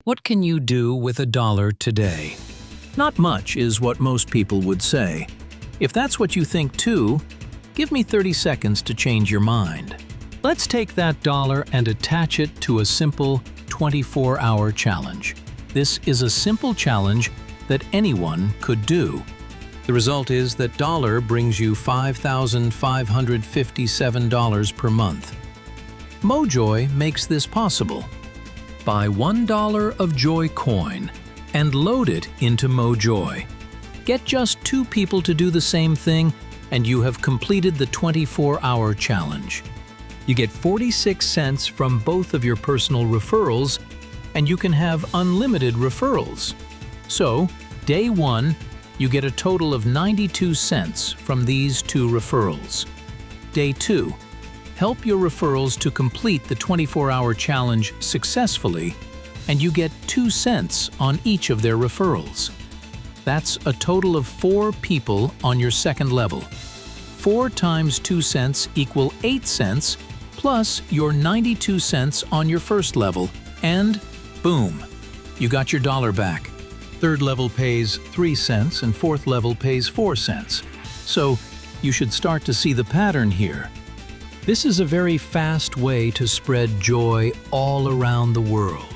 What can you do with $1 today? Not much is what most people would say. If that's what you think too, give me 30 seconds to change your mind. Let's take that dollar and attach it to a simple 24-hour challenge. This is a simple challenge that anyone could do. The result is that dollar brings you $5,557 per month. Mojoy makes this possible. Buy $1 of Joy coin and load it into Mojoy. Get just 2 people to do the same thing and you have completed the 24-hour challenge. You get 46 cents from both of your personal referrals and you can have unlimited referrals. So, day 1, you get a total of 92 cents from these 2 referrals. Day 2, help your referrals to complete the 24-hour challenge successfully, and you get 2 cents on each of their referrals. That's a total of 4 people on your second level. 4 times 2 cents equal 8 cents, plus your 92 cents on your first level, and boom, you got your dollar back. Third level pays 3 cents and fourth level pays 4 cents. So you should start to see the pattern here. This is a very fast way to spread joy all around the world.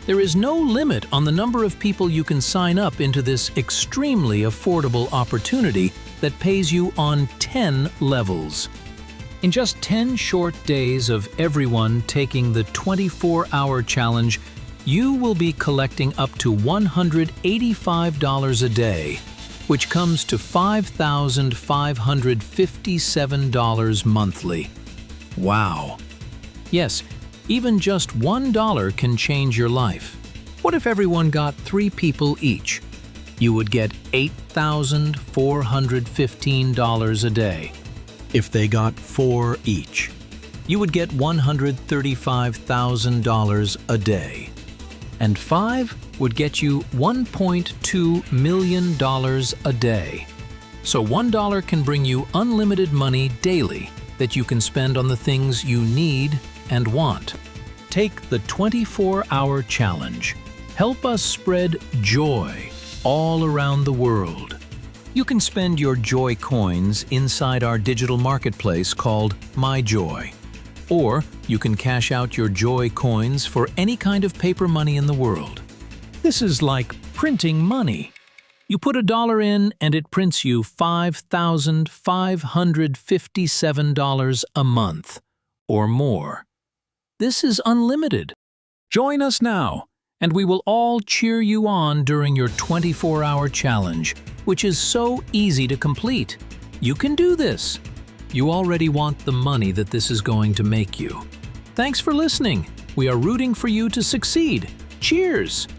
There is no limit on the number of people you can sign up into this extremely affordable opportunity that pays you on 10 levels. In just 10 short days of everyone taking the 24-hour challenge, you will be collecting up to $185 a day, which comes to $5,557 monthly. Wow! Yes, even just $1 can change your life. What if everyone got 3 people each? You would get $8,415 a day. If they got 4 each, you would get $135,000 a day. And 5 would get you $1.2 million a day. So $1 can bring you unlimited money daily that you can spend on the things you need and want. Take the 24-hour challenge. Help us spread joy all around the world. You can spend your Joy coins inside our digital marketplace called MyJoy. Or you can cash out your Joy coins for any kind of paper money in the world. This is like printing money. You put $1 in and it prints you $5,557 a month or more. This is unlimited. Join us now, and we will all cheer you on during your 24-hour challenge, which is so easy to complete. You can do this. You already want the money that this is going to make you. Thanks for listening. We are rooting for you to succeed. Cheers!